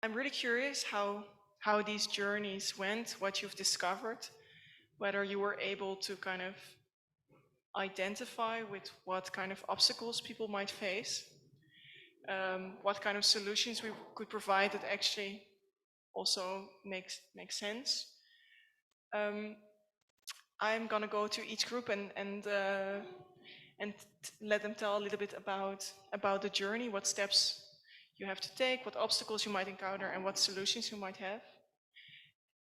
I'm really curious how these journeys went, what you've discovered, whether you were able to kind of identify with what kind of obstacles people might face, what kind of solutions we could provide that actually also makes sense. Um, I'm gonna go to each group and let them tell a little bit about the journey, what steps you have to take, what obstacles you might encounter, and what solutions you might have.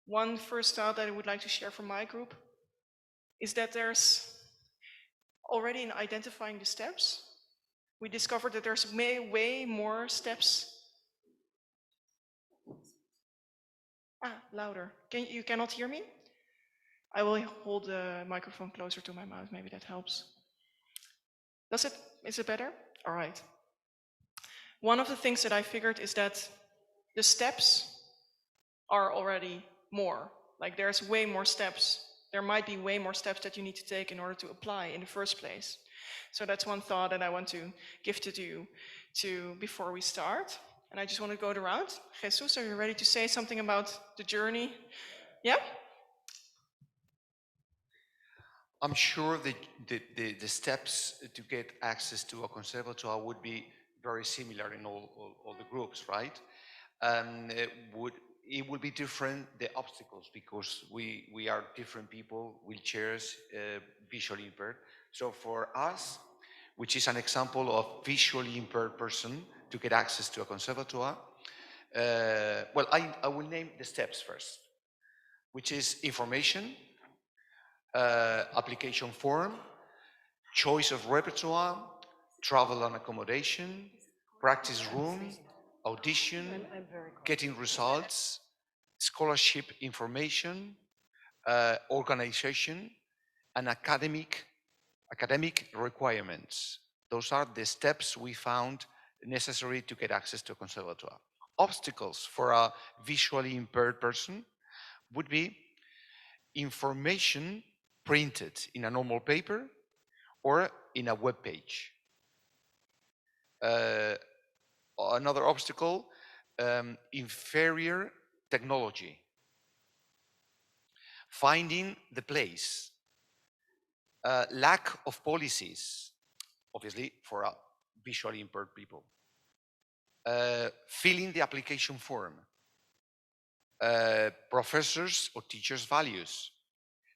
One first thought that I would like to share from my group is that there's already in identifying the steps, we discovered that there's way more steps. Louder. You cannot hear me? I will hold the microphone closer to my mouth. Maybe that helps. Is it better? All right. One of the things that I figured is that the steps are already more. Like there's way more steps. There might be way more steps that you need to take in order to apply in the first place. So that's one thought that I want to give to you before we start. And I just want to go around. Jesus, are you ready to say something about the journey? Yeah? I'm sure the steps to get access to a conservatoire would be very similar in all the groups, right? It would be different, the obstacles, because we are different people, wheelchairs, visually impaired. So for us, which is an example of visually impaired person to get access to a conservatoire, well, I will name the steps first, which is information, application form, choice of repertoire, travel and accommodation, practice room, audition, getting results, scholarship information, organization, and academic requirements. Those are the steps we found necessary to get access to a conservatoire. Obstacles for a visually impaired person would be information printed in a normal paper or in a web page. Another obstacle, inferior technology. Finding the place. Lack of policies, obviously for visually impaired people. Filling the application form. Professors or teachers' values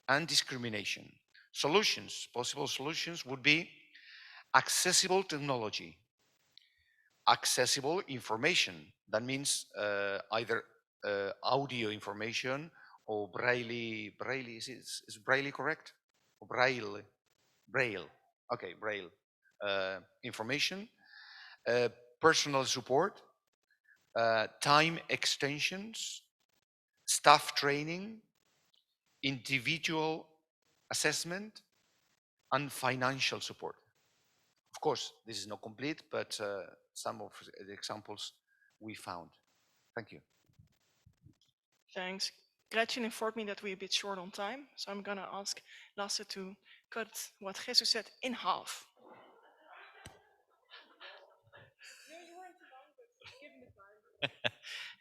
and discrimination. Solutions, possible solutions would be accessible technology, accessible information. That means either audio information or Braille. Is Braille correct? Or Braille. Okay, Braille information, personal support, time extensions, staff training, individual assessment, and financial support. Of course, this is not complete, but some of the examples we found. Thank you. Thanks. Gretchen informed me that we're a bit short on time, so I'm gonna ask Lasse to cut what Jesus said in half.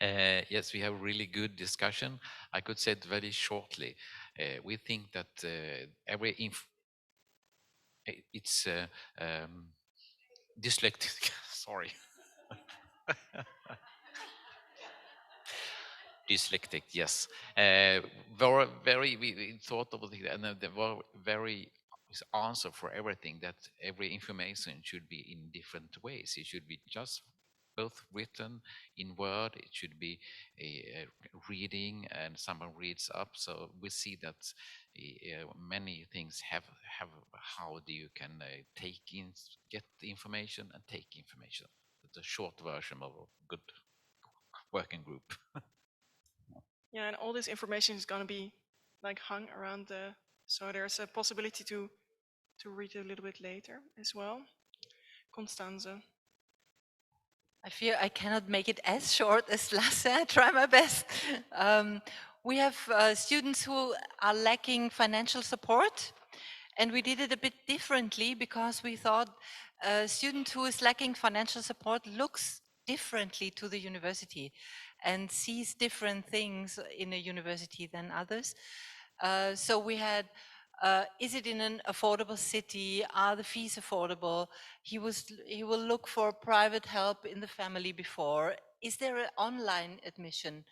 Yes, we have a really good discussion. I could say it very shortly. We think that it's dyslexic. Sorry. Dyslexic, yes. We thought of it, and there were very answer for everything, that every information should be in different ways. It should be just both written in word, it should be a reading, and someone reads up. So we see that many things have how do you can get the information and take information. It's a short version of a good working group. Yeah, and all this information is gonna be like hung around the. So there's a possibility to read it a little bit later as well. Constanze. I fear I cannot make it as short as Lasse. I try my best. We have students who are lacking financial support, and we did it a bit differently because we thought a student who is lacking financial support looks differently to the university. and sees different things in a university than others. So we had, is it in an affordable city? Are the fees affordable? He will look for private help in the family before. Is there an online admission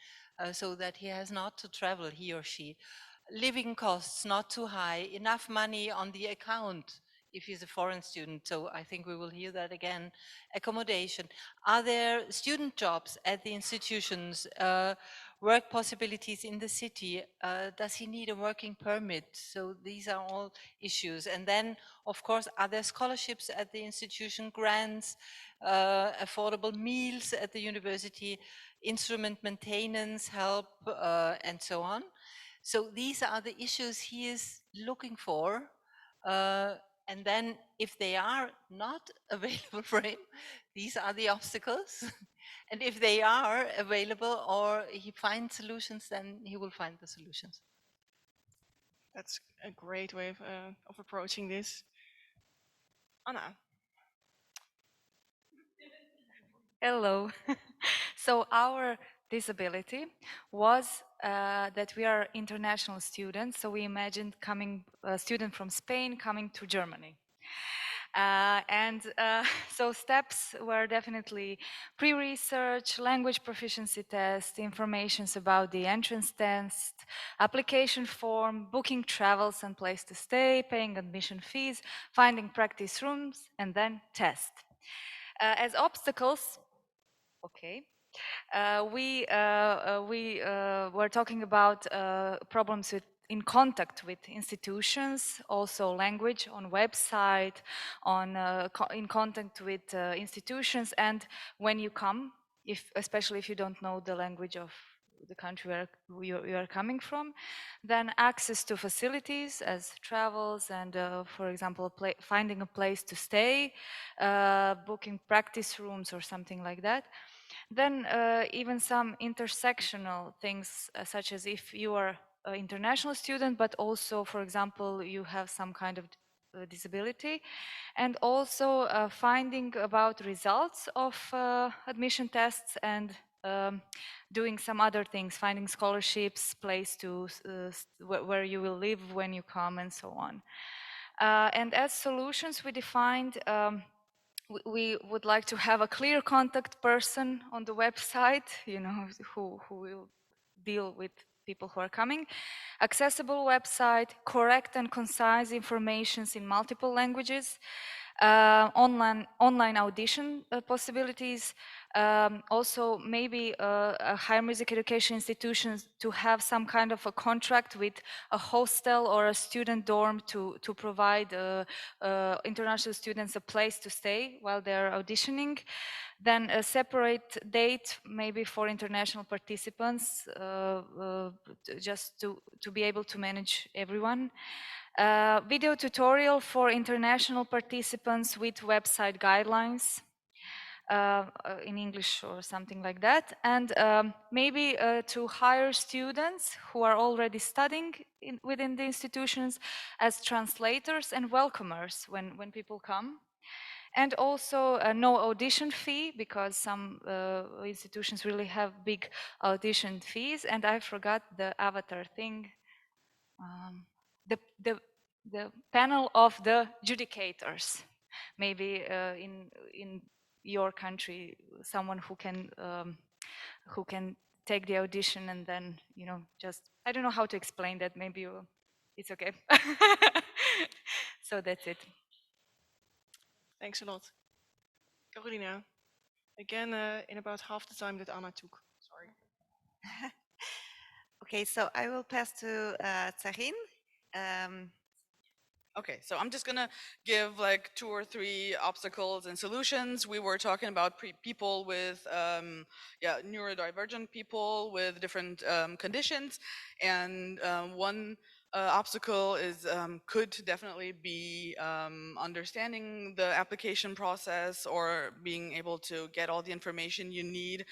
so that he has not to travel, he or she? Living costs not too high, enough money on the account if he's a foreign student. So I think we will hear that again. Accommodation. Are there student jobs at the institutions? Work possibilities in the city? Does he need a working permit? So these are all issues. And then, of course, are there scholarships at the institution, grants, affordable meals at the university, instrument maintenance, help, and so on? So these are the issues he is looking for. And then if they are not available for him, these are the obstacles. And if they are available or he finds solutions, then he will find the solutions. That's a great way of approaching this. Anna. Hello. So our disability was that we are international students. So we imagined coming a student from Spain coming to Germany. So steps were definitely pre-research, language proficiency test, informations about the entrance test, application form, booking travels and place to stay, paying admission fees, finding practice rooms, and then test. As obstacles, okay. We were talking about problems in contact with institutions, also language on website, in contact with institutions, and when you come, especially if you don't know the language of the country where you are coming from, then access to facilities as travels and, for example, finding a place to stay, booking practice rooms or something like that. Then even some intersectional things, such as if you are an international student, but also, for example, you have some kind of disability, and also finding about results of admission tests and doing some other things, finding scholarships, place to where you will live when you come, and so on. And as solutions, we defined we would like to have a clear contact person on the website, who will deal with people who are coming, accessible website, correct and concise informations in multiple languages, online audition possibilities, also maybe higher music education institutions to have some kind of a contract with a hostel or a student dorm to provide international students a place to stay while they're auditioning. Then a separate date maybe for international participants, just to be able to manage everyone. Video tutorial for international participants with website guidelines in English or something like that. And maybe to hire students who are already studying within the institutions as translators and welcomers when people come. And also no audition fee, because some institutions really have big audition fees. And I forgot the avatar thing. The panel of the judicators. Maybe in your country, someone who can take the audition and then just, I don't know how to explain that. Maybe it's okay. So that's it. Thanks a lot. Carolina. Again, in about half the time that Anna took. Sorry. Okay, so I will pass to Tsarin. Okay, so I'm just gonna give like 2 or 3 obstacles and solutions. We were talking about people with, neurodivergent people with different conditions, and one obstacle is could definitely be understanding the application process or being able to get all the information you need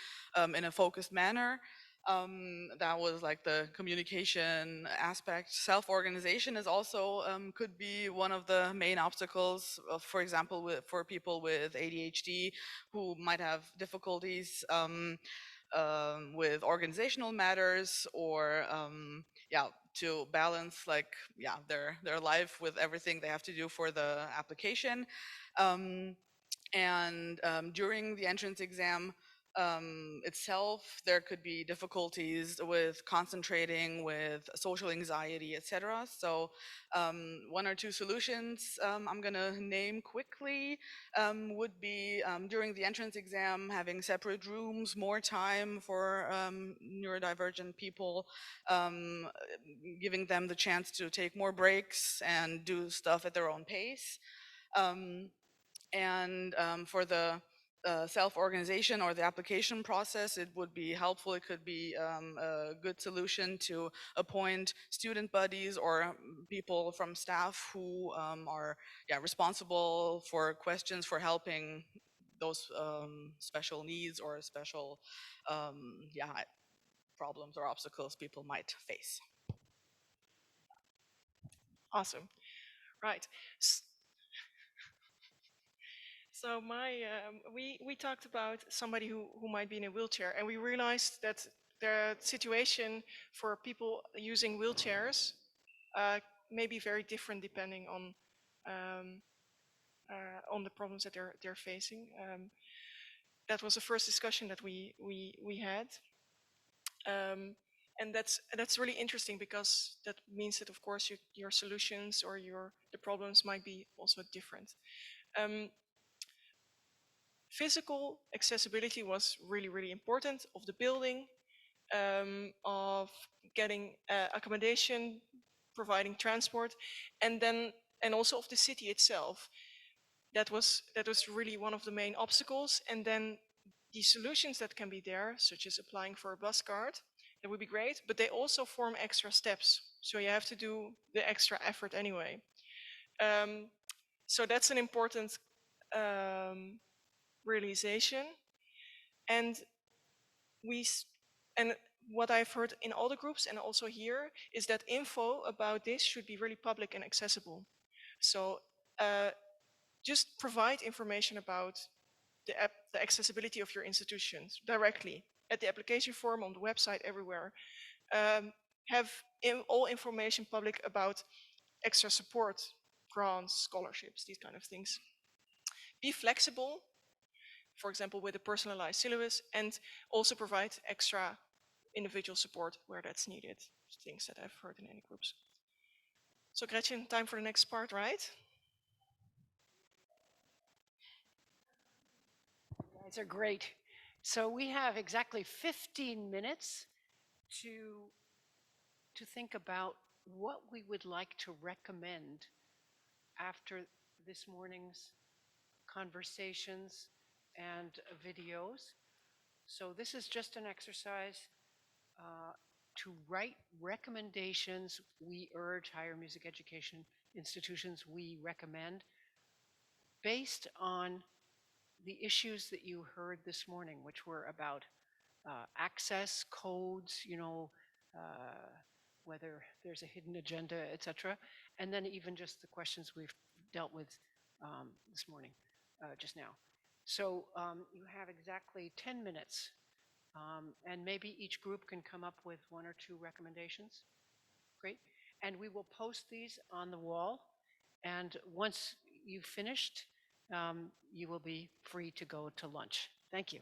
in a focused manner. That was like the communication aspect. Self-organization is also could be one of the main obstacles, for example, for people with ADHD who might have difficulties with organizational matters, or yeah, to balance like their life with everything they have to do for the application. And during the entrance exam itself, there could be difficulties with concentrating, with social anxiety, etc. So one or two solutions I'm gonna name quickly would be during the entrance exam, having separate rooms, more time for neurodivergent people, giving them the chance to take more breaks and do stuff at their own pace. And for the self-organization or the application process, it would be helpful. It could be a good solution to appoint student buddies or people from staff who are responsible for questions, for helping those special needs or special problems or obstacles people might face. Awesome. Right. So we talked about somebody who might be in a wheelchair, and we realized that the situation for people using wheelchairs may be very different depending on the problems that they're facing. That was the first discussion that we had. And that's really interesting, because that means that of course your solutions or the problems might be also different. Physical accessibility was really important of the building, of getting accommodation, providing transport, and also of the city itself. That was really one of the main obstacles. And then the solutions that can be there, such as applying for a bus card, that would be great, but they also form extra steps. So you have to do the extra effort anyway. So that's an important realization. And and what I've heard in all the groups and also here is that info about this should be really public and accessible. So just provide information about the accessibility of your institutions directly at the application form, on the website, everywhere. Have all information public about extra support, grants, scholarships, these kind of things. Be flexible, for example, with a personalized syllabus, and also provide extra individual support where that's needed. Things that I've heard in any groups. So Gretchen, time for the next part, right? You guys are great. So we have exactly 15 minutes to think about what we would like to recommend after this morning's conversations and videos. So this is just an exercise to write recommendations we urge higher music education institutions we recommend based on the issues that you heard this morning, which were about access, codes, whether there's a hidden agenda, etc. And then even just the questions we've dealt with this morning, just now. So you have exactly 10 minutes, and maybe each group can come up with one or two recommendations. Great. And we will post these on the wall. And once you've finished, you will be free to go to lunch. Thank you.